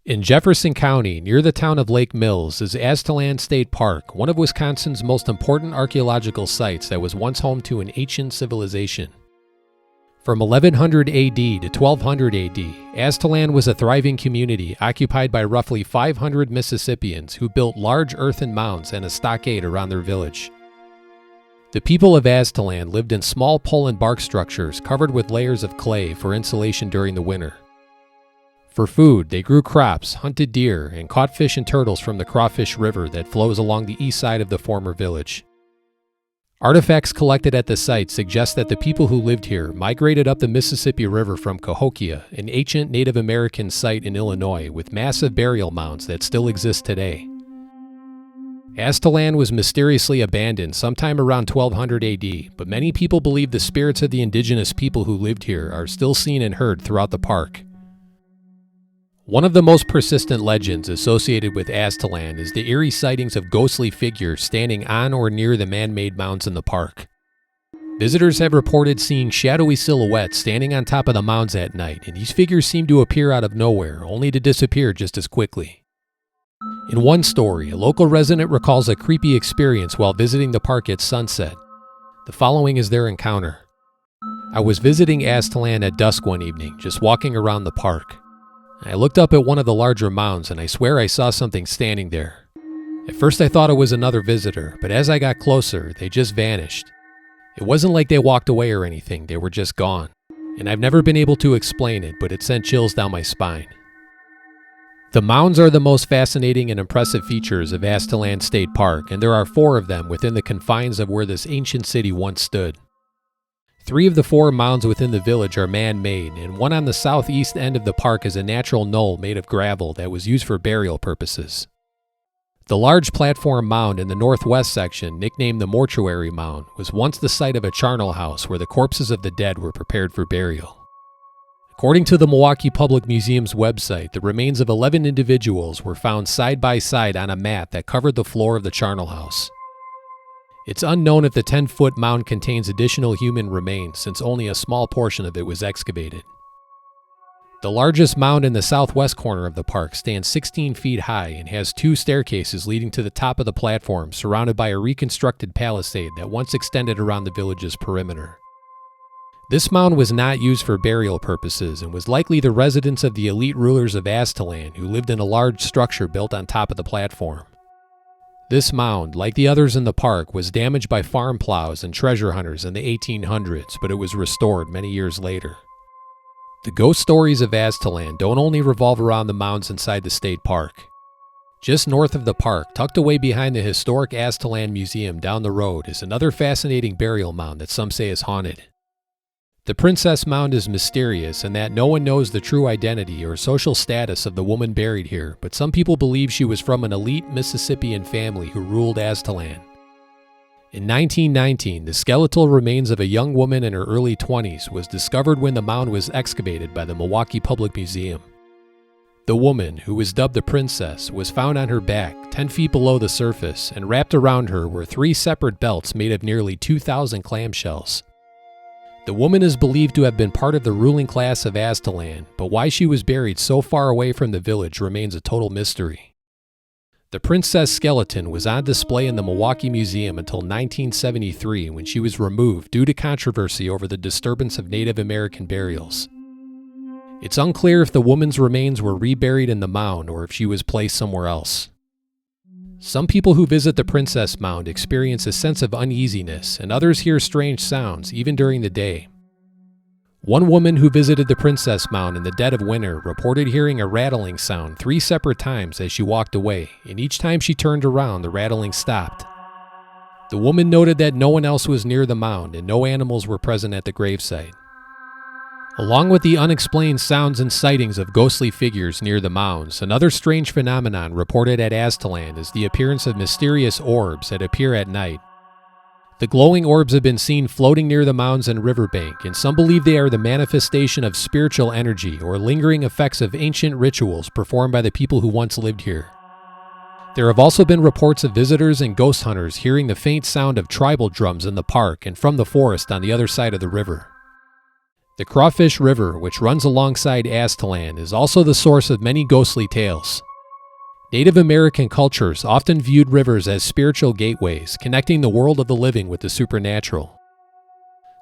In Jefferson County, near the town of Lake Mills, is Aztalan State Park, one of Wisconsin's most important archaeological sites that was once home to an ancient civilization. From 1100 AD to 1200 AD, Aztalan was a thriving community occupied by roughly 500 Mississippians who built large earthen mounds and a stockade around their village. The people of Aztalan lived in small pole and bark structures covered with layers of clay for insulation during the winter. For food, they grew crops, hunted deer, and caught fish and turtles from the Crawfish River that flows along the east side of the former village. Artifacts collected at the site suggest that the people who lived here migrated up the Mississippi River from Cahokia, an ancient Native American site in Illinois with massive burial mounds that still exist today. Aztalan was mysteriously abandoned sometime around 1200 AD, but many people believe the spirits of the indigenous people who lived here are still seen and heard throughout the park. One of the most persistent legends associated with Aztalan is the eerie sightings of ghostly figures standing on or near the man-made mounds in the park. Visitors have reported seeing shadowy silhouettes standing on top of the mounds at night, and these figures seem to appear out of nowhere, only to disappear just as quickly. In one story, a local resident recalls a creepy experience while visiting the park at sunset. The following is their encounter. "I was visiting Aztalan at dusk one evening, just walking around the park. I looked up at one of the larger mounds and I swear I saw something standing there. At first I thought it was another visitor, but as I got closer, they just vanished. It wasn't like they walked away or anything, they were just gone. And I've never been able to explain it, but it sent chills down my spine." The mounds are the most fascinating and impressive features of Aztalan State Park, and there are 4 of them within the confines of where this ancient city once stood. 3 of the 4 mounds within the village are man-made, and one on the southeast end of the park is a natural knoll made of gravel that was used for burial purposes. The large platform mound in the northwest section, nicknamed the Mortuary Mound, was once the site of a charnel house where the corpses of the dead were prepared for burial. According to the Milwaukee Public Museum's website, the remains of 11 individuals were found side by side on a mat that covered the floor of the charnel house. It's unknown if the 10-foot mound contains additional human remains, since only a small portion of it was excavated. The largest mound in the southwest corner of the park stands 16 feet high and has 2 staircases leading to the top of the platform, surrounded by a reconstructed palisade that once extended around the village's perimeter. This mound was not used for burial purposes and was likely the residence of the elite rulers of Aztalan, who lived in a large structure built on top of the platform. This mound, like the others in the park, was damaged by farm plows and treasure hunters in the 1800s, but it was restored many years later. The ghost stories of Aztalan don't only revolve around the mounds inside the state park. Just north of the park, tucked away behind the historic Aztalan Museum down the road, is another fascinating burial mound that some say is haunted. The Princess Mound is mysterious in that no one knows the true identity or social status of the woman buried here, but some people believe she was from an elite Mississippian family who ruled Aztalan. In 1919, the skeletal remains of a young woman in her early 20s was discovered when the mound was excavated by the Milwaukee Public Museum. The woman, who was dubbed the Princess, was found on her back, 10 feet below the surface, and wrapped around her were 3 separate belts made of nearly 2,000 clamshells. The woman is believed to have been part of the ruling class of Aztalan, but why she was buried so far away from the village remains a total mystery. The princess skeleton was on display in the Milwaukee Museum until 1973, when she was removed due to controversy over the disturbance of Native American burials. It's unclear if the woman's remains were reburied in the mound or if she was placed somewhere else. Some people who visit the Princess Mound experience a sense of uneasiness, and others hear strange sounds, even during the day. One woman who visited the Princess Mound in the dead of winter reported hearing a rattling sound 3 separate times as she walked away, and each time she turned around, the rattling stopped. The woman noted that no one else was near the mound and no animals were present at the gravesite. Along with the unexplained sounds and sightings of ghostly figures near the mounds, another strange phenomenon reported at Aztalan is the appearance of mysterious orbs that appear at night. The glowing orbs have been seen floating near the mounds and riverbank, and some believe they are the manifestation of spiritual energy or lingering effects of ancient rituals performed by the people who once lived here. There have also been reports of visitors and ghost hunters hearing the faint sound of tribal drums in the park and from the forest on the other side of the river. The Crawfish River, which runs alongside Aztalan, is also the source of many ghostly tales. Native American cultures often viewed rivers as spiritual gateways, connecting the world of the living with the supernatural.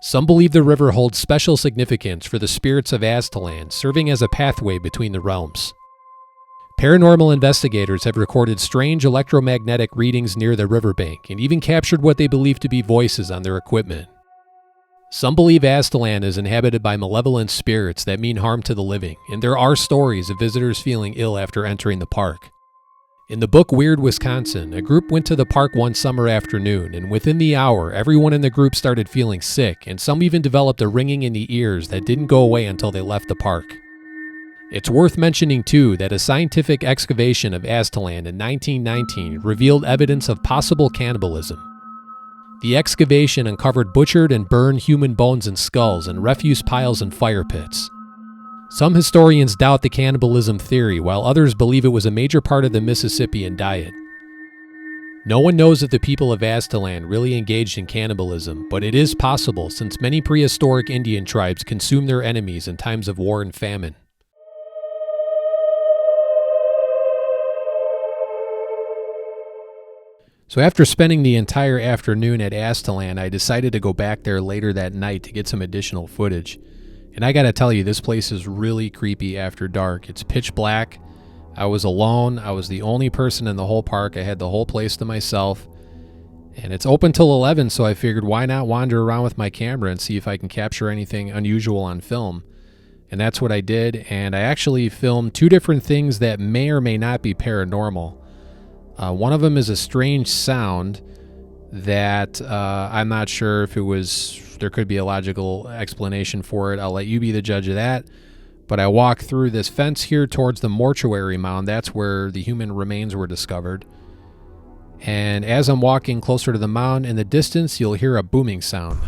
Some believe the river holds special significance for the spirits of Aztalan, serving as a pathway between the realms. Paranormal investigators have recorded strange electromagnetic readings near the riverbank and even captured what they believe to be voices on their equipment. Some believe Aztalan is inhabited by malevolent spirits that mean harm to the living, and there are stories of visitors feeling ill after entering the park. In the book Weird Wisconsin, a group went to the park one summer afternoon, and within the hour, everyone in the group started feeling sick, and some even developed a ringing in the ears that didn't go away until they left the park. It's worth mentioning, too, that a scientific excavation of Aztalan in 1919 revealed evidence of possible cannibalism. The excavation uncovered butchered and burned human bones and skulls in refuse piles and fire pits. Some historians doubt the cannibalism theory, while others believe it was a major part of the Mississippian diet. No one knows if the people of Aztalan really engaged in cannibalism, but it is possible since many prehistoric Indian tribes consumed their enemies in times of war and famine. So after spending the entire afternoon at Aztalan, I decided to go back there later that night to get some additional footage. And I gotta tell you, this place is really creepy after dark. It's pitch black. I was alone. I was the only person in the whole park. I had the whole place to myself. And it's open till 11, so I figured why not wander around with my camera and see if I can capture anything unusual on film. And that's what I did. And I actually filmed two different things that may or may not be paranormal. One of them is a strange sound that I'm not sure if there could be a logical explanation for it. I'll let you be the judge of that. But I walked through this fence here towards the mortuary mound. That's where the human remains were discovered. And as I'm walking closer to the mound, in the distance, you'll hear a booming sound.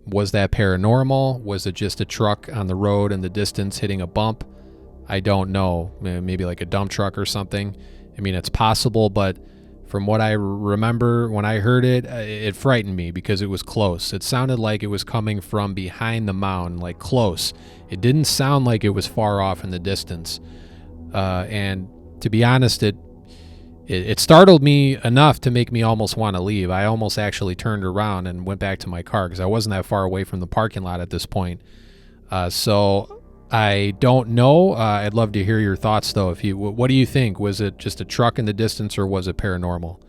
Was that paranormal? Was it just a truck on the road in the distance hitting a bump? I don't know. Maybe like a dump truck or something. I mean, it's possible, but from what I remember when I heard it, it frightened me because it was close. It sounded like it was coming from behind the mound, like close. It didn't sound like it was far off in the distance. And to be honest, it startled me enough to make me almost want to leave. I almost actually turned around and went back to my car because I wasn't that far away from the parking lot at this point. So I don't know. I'd love to hear your thoughts, though. What do you think? Was it just a truck in the distance or was it paranormal?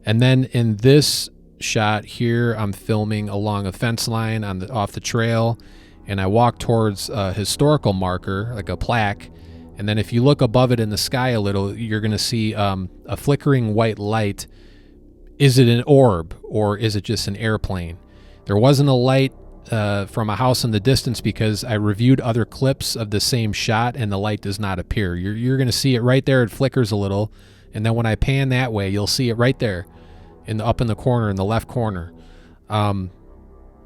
And then in this shot here, I'm filming along a fence line off the trail, and I walk towards a historical marker, like a plaque. And then if you look above it in the sky a little, you're going to see a flickering white light. Is it an orb or is it just an airplane? There wasn't a light from a house in the distance because I reviewed other clips of the same shot and the light does not appear. You're going to see it right there. It flickers a little. And then when I pan that way, you'll see it right there up in the corner, in the left corner.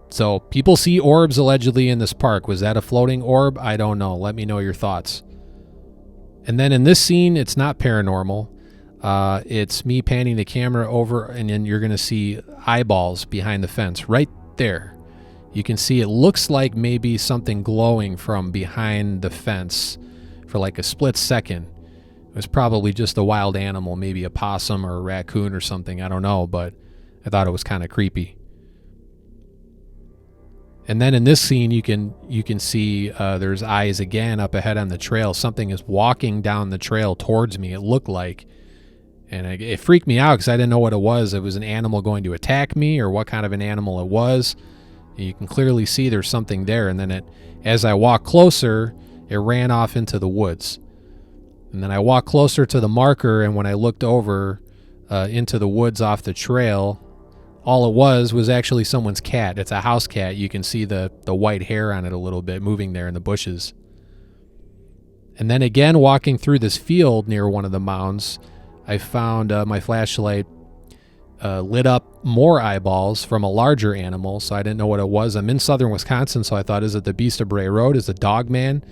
So people see orbs allegedly in this park. Was that a floating orb? I don't know. Let me know your thoughts. And then in this scene, it's not paranormal. It's me panning the camera over, and then you're going to see eyeballs behind the fence right there. You can see it looks like maybe something glowing from behind the fence for like a split second. It was probably just a wild animal, maybe a possum or a raccoon or something. I don't know, but I thought it was kind of creepy. And then in this scene, you can see there's eyes again up ahead on the trail. Something is walking down the trail towards me, it looked like. And it freaked me out because I didn't know what it was. It was an animal going to attack me or what kind of an animal it was. You can clearly see there's something there. And then as I walked closer, it ran off into the woods. And then I walked closer to the marker, and when I looked over into the woods off the trail, all it was actually someone's cat. It's a house cat. You can see the white hair on it a little bit moving there in the bushes. And then again, walking through this field near one of the mounds, I found my flashlight lit up more eyeballs from a larger animal, so I didn't know what it was. I'm in southern Wisconsin, so I thought, is it the Beast of Bray Road? Is it Dog Man?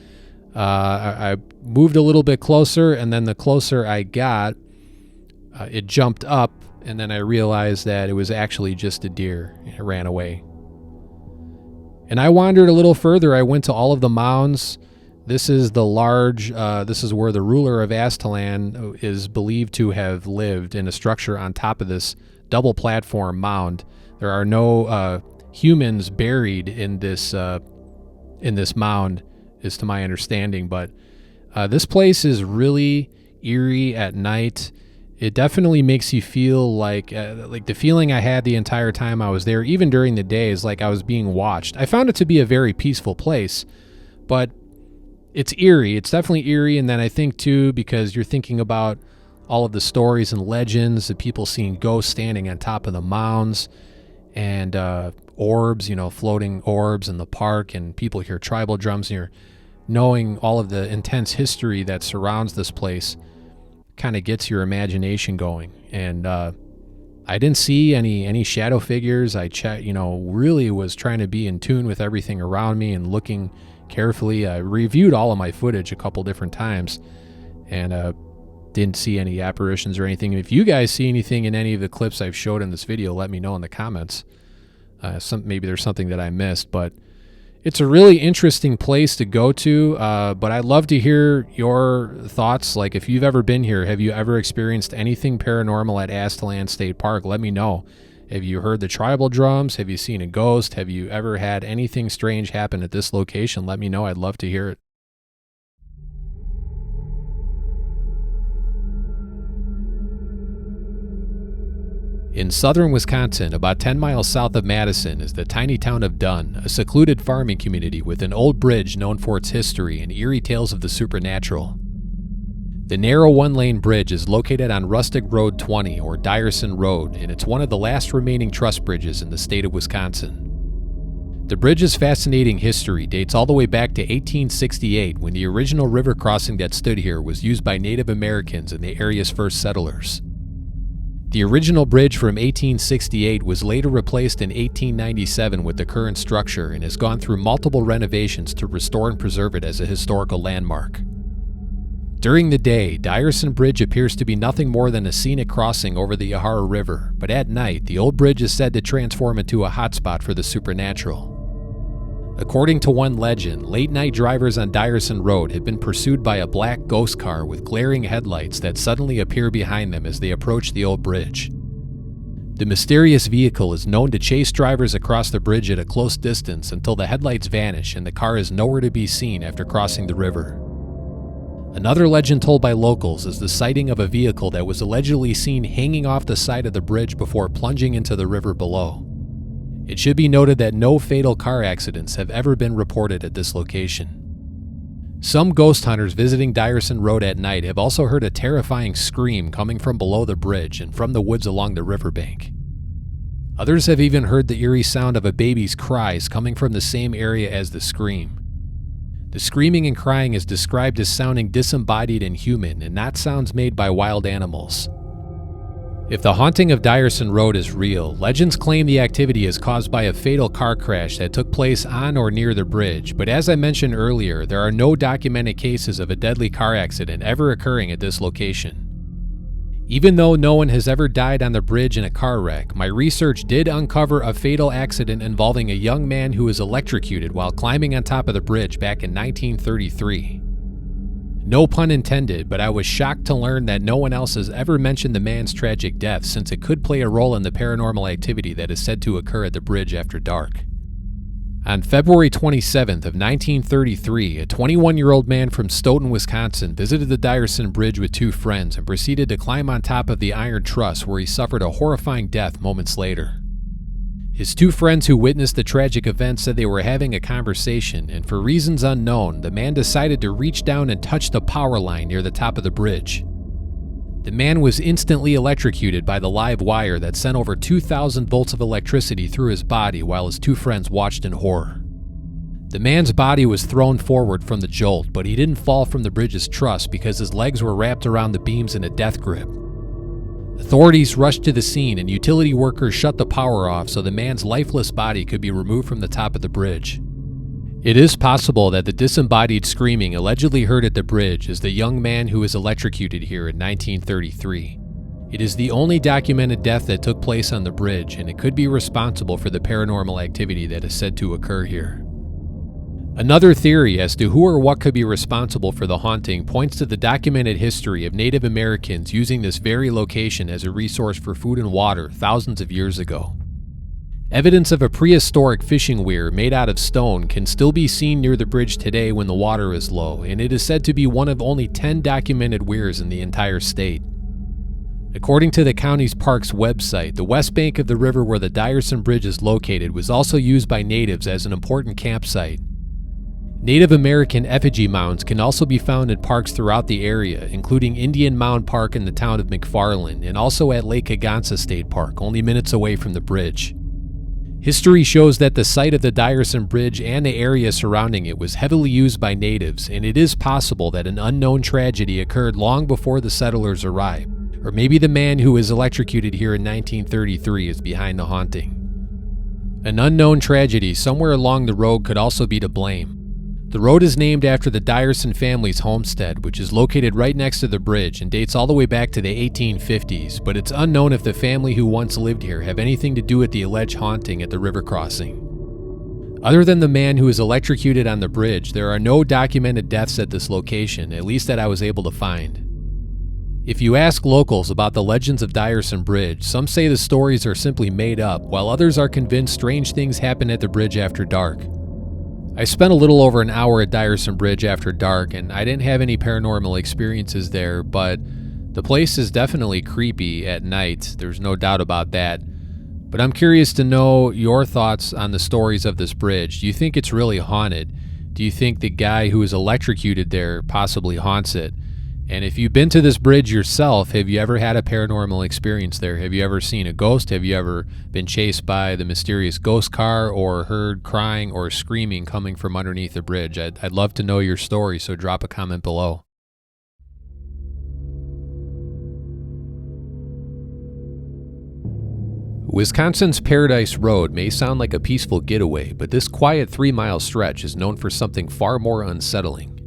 I moved a little bit closer, and then the closer I got, it jumped up, and then I realized that it was actually just a deer. It ran away. And I wandered a little further. I went to all of the mounds. This is this is where the ruler of Aztalan is believed to have lived, in a structure on top of this double platform mound. There are no humans buried in this mound, is to my understanding, but this place is really eerie at night. It definitely makes you feel like the feeling I had the entire time I was there, even during the day, is like I was being watched. I found it to be a very peaceful place, but it's eerie. It's definitely eerie. And then I think too, because you're thinking about all of the stories and legends of people seeing ghosts standing on top of the mounds, and orbs, floating orbs in the park, and people hear tribal drums, and you're knowing all of the intense history that surrounds this place kind of gets your imagination going. And I didn't see any shadow figures. I really was trying to be in tune with everything around me and looking carefully. I reviewed all of my footage a couple different times, and didn't see any apparitions or anything. If you guys see anything in any of the clips I've showed in this video, let me know in the comments. Maybe there's something that I missed, but it's a really interesting place to go to, but I'd love to hear your thoughts. Like, if you've ever been here, have you ever experienced anything paranormal at Aztalan State Park? Let me know. Have you heard the tribal drums? Have you seen a ghost? Have you ever had anything strange happen at this location? Let me know. I'd love to hear it. In southern Wisconsin, about 10 miles south of Madison, is the tiny town of Dunn, a secluded farming community with an old bridge known for its history and eerie tales of the supernatural. The narrow one-lane bridge is located on Rustic Road 20, or Dyreson Road, and it's one of the last remaining truss bridges in the state of Wisconsin. The bridge's fascinating history dates all the way back to 1868, when the original river crossing that stood here was used by Native Americans and the area's first settlers. The original bridge from 1868 was later replaced in 1897 with the current structure and has gone through multiple renovations to restore and preserve it as a historical landmark. During the day, Dyreson Bridge appears to be nothing more than a scenic crossing over the Yahara River, but at night, the old bridge is said to transform into a hotspot for the supernatural. According to one legend, late-night drivers on Dyreson Road had been pursued by a black ghost car with glaring headlights that suddenly appear behind them as they approach the old bridge. The mysterious vehicle is known to chase drivers across the bridge at a close distance until the headlights vanish and the car is nowhere to be seen after crossing the river. Another legend told by locals is the sighting of a vehicle that was allegedly seen hanging off the side of the bridge before plunging into the river below. It should be noted that no fatal car accidents have ever been reported at this location. Some ghost hunters visiting Dyreson Road at night have also heard a terrifying scream coming from below the bridge and from the woods along the riverbank. Others have even heard the eerie sound of a baby's cries coming from the same area as the scream. The screaming and crying is described as sounding disembodied and human, and not sounds made by wild animals. If the haunting of Dyreson Road is real, legends claim the activity is caused by a fatal car crash that took place on or near the bridge, but as I mentioned earlier, there are no documented cases of a deadly car accident ever occurring at this location. Even though no one has ever died on the bridge in a car wreck, my research did uncover a fatal accident involving a young man who was electrocuted while climbing on top of the bridge back in 1933. No pun intended, but I was shocked to learn that no one else has ever mentioned the man's tragic death, since it could play a role in the paranormal activity that is said to occur at the bridge after dark. On February 27th of 1933, a 21-year-old man from Stoughton, Wisconsin visited the Dyreson Bridge with two friends and proceeded to climb on top of the iron truss, where he suffered a horrifying death moments later. His two friends who witnessed the tragic event said they were having a conversation, and for reasons unknown, the man decided to reach down and touch the power line near the top of the bridge. The man was instantly electrocuted by the live wire that sent over 2,000 volts of electricity through his body while his two friends watched in horror. The man's body was thrown forward from the jolt, but he didn't fall from the bridge's truss because his legs were wrapped around the beams in a death grip. Authorities rushed to the scene and utility workers shut the power off so the man's lifeless body could be removed from the top of the bridge. It is possible that the disembodied screaming allegedly heard at the bridge is the young man who was electrocuted here in 1933. It is the only documented death that took place on the bridge, and it could be responsible for the paranormal activity that is said to occur here. Another theory as to who or what could be responsible for the haunting points to the documented history of Native Americans using this very location as a resource for food and water thousands of years ago. Evidence of a prehistoric fishing weir made out of stone can still be seen near the bridge today when the water is low, and it is said to be one of only 10 documented weirs in the entire state. According to the county's parks website, the west bank of the river where the Dyreson Bridge is located was also used by natives as an important campsite. Native American effigy mounds can also be found in parks throughout the area, including Indian Mound Park in the town of McFarland, and also at Lake Aztalan State Park, only minutes away from the bridge. History shows that the site of the Dyreson Bridge and the area surrounding it was heavily used by natives, and it is possible that an unknown tragedy occurred long before the settlers arrived, or maybe the man who was electrocuted here in 1933 is behind the haunting. An unknown tragedy somewhere along the road could also be to blame. The road is named after the Dyreson family's homestead, which is located right next to the bridge and dates all the way back to the 1850s, but it's unknown if the family who once lived here have anything to do with the alleged haunting at the river crossing. Other than the man who was electrocuted on the bridge, there are no documented deaths at this location, at least that I was able to find. If you ask locals about the legends of Dyreson Bridge, some say the stories are simply made up, while others are convinced strange things happen at the bridge after dark. I spent a little over an hour at Dyreson Bridge after dark, and I didn't have any paranormal experiences there, but the place is definitely creepy at night. There's no doubt about that. But I'm curious to know your thoughts on the stories of this bridge. Do you think it's really haunted? Do you think the guy who was electrocuted there possibly haunts it? And if you've been to this bridge yourself, have you ever had a paranormal experience there? Have you ever seen a ghost? Have you ever been chased by the mysterious ghost car or heard crying or screaming coming from underneath the bridge? I'd love to know your story, so drop a comment below. Wisconsin's Paradise Road may sound like a peaceful getaway, but this quiet 3-mile stretch is known for something far more unsettling.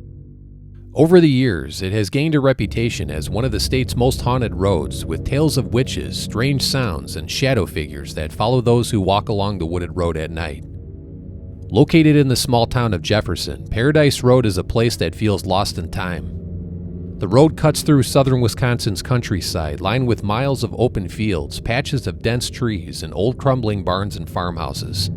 Over the years, it has gained a reputation as one of the state's most haunted roads, with tales of witches, strange sounds, and shadow figures that follow those who walk along the wooded road at night. Located in the small town of Jefferson, Paradise Road is a place that feels lost in time. The road cuts through southern Wisconsin's countryside, lined with miles of open fields, patches of dense trees, and old crumbling barns and farmhouses.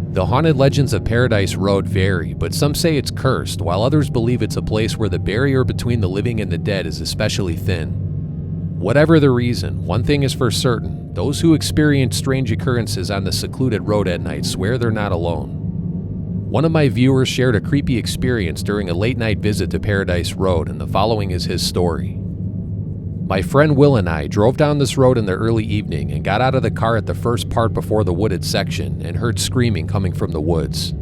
The haunted legends of Paradise Road vary, but some say it's cursed, while others believe it's a place where the barrier between the living and the dead is especially thin. Whatever the reason, one thing is for certain: those who experience strange occurrences on the secluded road at night swear they're not alone. One of my viewers shared a creepy experience during a late-night visit to Paradise Road, and the following is his story. My friend Will and I drove down this road in the early evening and got out of the car at the first part before the wooded section and heard screaming coming from the woods.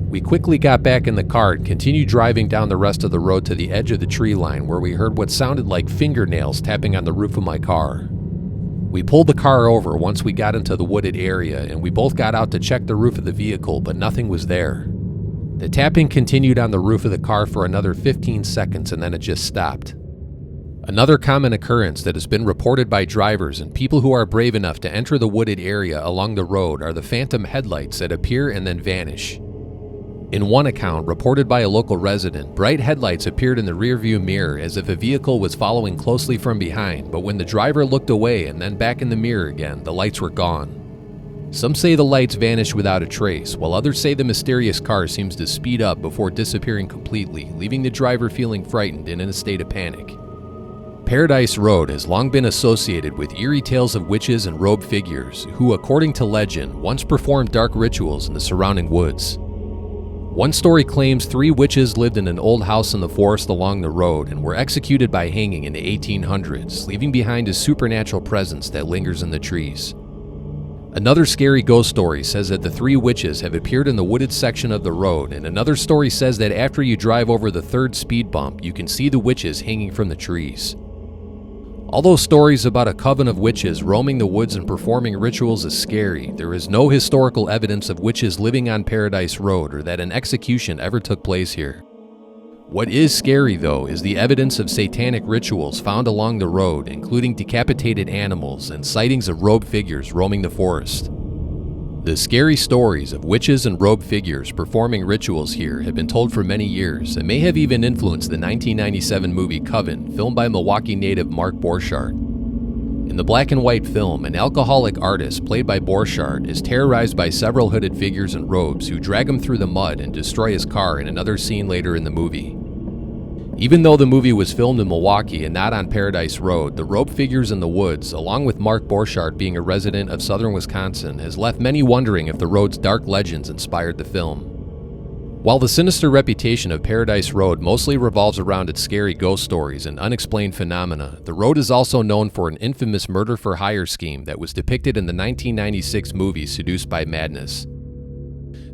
We quickly got back in the car and continued driving down the rest of the road to the edge of the tree line, where we heard what sounded like fingernails tapping on the roof of my car. We pulled the car over once we got into the wooded area, and we both got out to check the roof of the vehicle, but nothing was there. The tapping continued on the roof of the car for another 15 seconds, and then it just stopped. Another common occurrence that has been reported by drivers and people who are brave enough to enter the wooded area along the road are the phantom headlights that appear and then vanish. In one account, reported by a local resident, bright headlights appeared in the rearview mirror as if a vehicle was following closely from behind, but when the driver looked away and then back in the mirror again, the lights were gone. Some say the lights vanished without a trace, while others say the mysterious car seems to speed up before disappearing completely, leaving the driver feeling frightened and in a state of panic. Paradise Road has long been associated with eerie tales of witches and robed figures who, according to legend, once performed dark rituals in the surrounding woods. One story claims 3 witches lived in an old house in the forest along the road and were executed by hanging in the 1800s, leaving behind a supernatural presence that lingers in the trees. Another scary ghost story says that the 3 witches have appeared in the wooded section of the road, and another story says that after you drive over the 3rd speed bump, you can see the witches hanging from the trees. Although stories about a coven of witches roaming the woods and performing rituals is scary, there is no historical evidence of witches living on Paradise Road or that an execution ever took place here. What is scary, though, is the evidence of satanic rituals found along the road, including decapitated animals and sightings of robed figures roaming the forest. The scary stories of witches and robed figures performing rituals here have been told for many years and may have even influenced the 1997 movie Coven, filmed by Milwaukee native Mark Borchardt. In the black and white film, an alcoholic artist, played by Borchardt, is terrorized by several hooded figures in robes who drag him through the mud and destroy his car in another scene later in the movie. Even though the movie was filmed in Milwaukee and not on Paradise Road, the robed figures in the woods, along with Mark Borchardt being a resident of southern Wisconsin, has left many wondering if the road's dark legends inspired the film. While the sinister reputation of Paradise Road mostly revolves around its scary ghost stories and unexplained phenomena, the road is also known for an infamous murder-for-hire scheme that was depicted in the 1996 movie Seduced by Madness.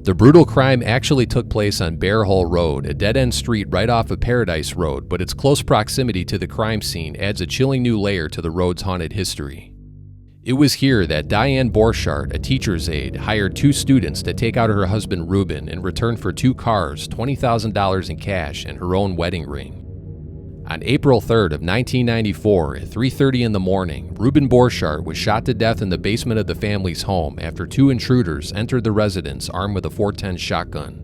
The brutal crime actually took place on Bear Hole Road, a dead-end street right off of Paradise Road, but its close proximity to the crime scene adds a chilling new layer to the road's haunted history. It was here that Diane Borchardt, a teacher's aide, hired 2 students to take out her husband Ruben in return for 2 cars, $20,000 in cash, and her own wedding ring. On April 3rd of 1994, at 3:30 in the morning, Ruben Borchardt was shot to death in the basement of the family's home after 2 intruders entered the residence armed with a .410 shotgun.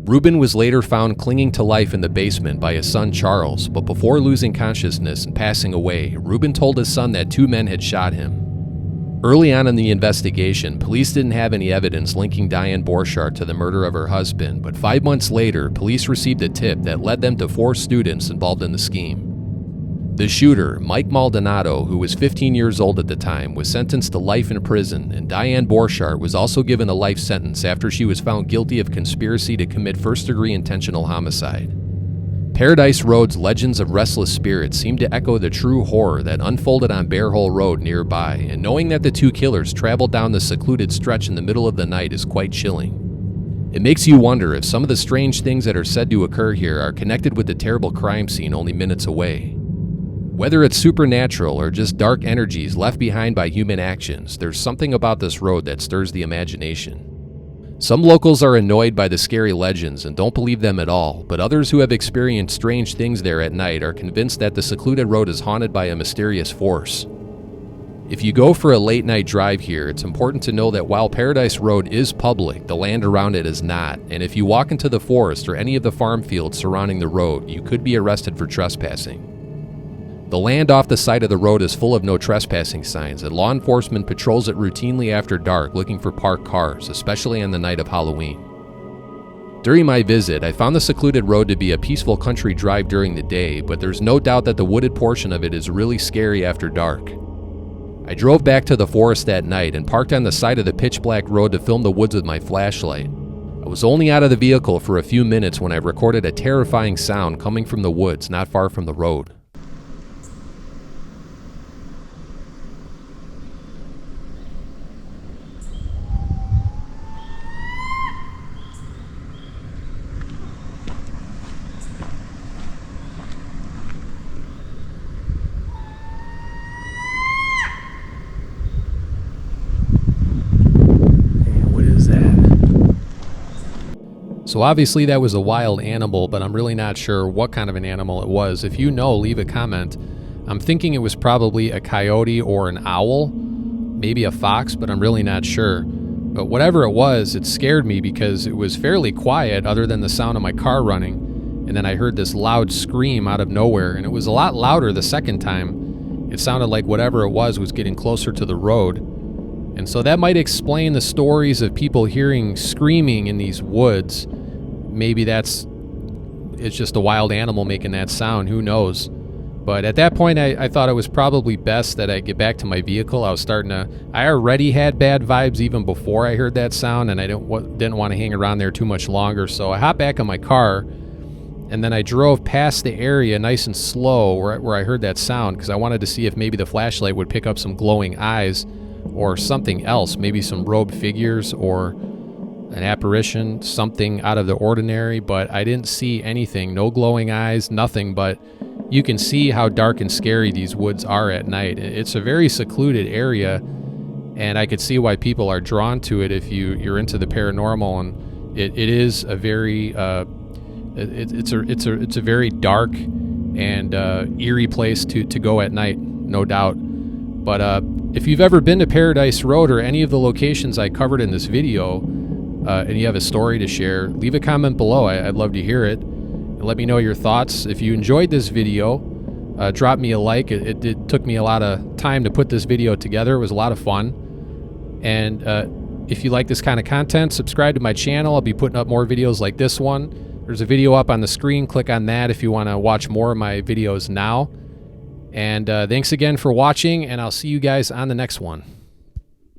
Ruben was later found clinging to life in the basement by his son Charles, but before losing consciousness and passing away, Ruben told his son that 2 men had shot him. Early on in the investigation, police didn't have any evidence linking Diane Borchardt to the murder of her husband, but 5 months later, police received a tip that led them to 4 students involved in the scheme. The shooter, Mike Maldonado, who was 15 years old at the time, was sentenced to life in prison, and Diane Borchardt was also given a life sentence after she was found guilty of conspiracy to commit first-degree intentional homicide. Paradise Road's legends of restless spirits seem to echo the true horror that unfolded on Bear Hole Road nearby, and knowing that the 2 killers traveled down the secluded stretch in the middle of the night is quite chilling. It makes you wonder if some of the strange things that are said to occur here are connected with the terrible crime scene only minutes away. Whether it's supernatural or just dark energies left behind by human actions, there's something about this road that stirs the imagination. Some locals are annoyed by the scary legends and don't believe them at all, but others who have experienced strange things there at night are convinced that the secluded road is haunted by a mysterious force. If you go for a late-night drive here, it's important to know that while Paradise Road is public, the land around it is not, and if you walk into the forest or any of the farm fields surrounding the road, you could be arrested for trespassing. The land off the side of the road is full of no trespassing signs, and law enforcement patrols it routinely after dark looking for parked cars, especially on the night of Halloween. During my visit, I found the secluded road to be a peaceful country drive during the day, but there's no doubt that the wooded portion of it is really scary after dark. I drove back to the forest that night and parked on the side of the pitch-black road to film the woods with my flashlight. I was only out of the vehicle for a few minutes when I recorded a terrifying sound coming from the woods not far from the road. So obviously that was a wild animal, but I'm really not sure what kind of an animal it was. If you know, leave a comment. I'm thinking it was probably a coyote or an owl, maybe a fox, but I'm really not sure. But whatever it was, it scared me because it was fairly quiet other than the sound of my car running. And then I heard this loud scream out of nowhere, and it was a lot louder the second time. It sounded like whatever it was getting closer to the road. And so that might explain the stories of people hearing screaming in these woods. Maybe it's just a wild animal making that sound, who knows. But at that point, I thought it was probably best that I get back to my vehicle. I already had bad vibes even before I heard that sound, and I didn't want to hang around there too much longer. So I hopped back in my car, and then I drove past the area nice and slow where I heard that sound, because I wanted to see if maybe the flashlight would pick up some glowing eyes or something else, maybe some robed figures or an apparition, something out of the ordinary, but I didn't see anything, no glowing eyes, nothing, but you can see how dark and scary these woods are at night. It's a very secluded area, and I could see why people are drawn to it if you're into the paranormal, and it is a very It's a very dark and eerie place to go at night, no doubt. But if you've ever been to Paradise Road or any of the locations I covered in this video, and you have a story to share, leave a comment below. I'd love to hear it. And let me know your thoughts. If you enjoyed this video, drop me a like. It took me a lot of time to put this video together. It was a lot of fun. And if you like this kind of content, subscribe to my channel. I'll be putting up more videos like this one. There's a video up on the screen. Click on that if you want to watch more of my videos now. And thanks again for watching, and I'll see you guys on the next one.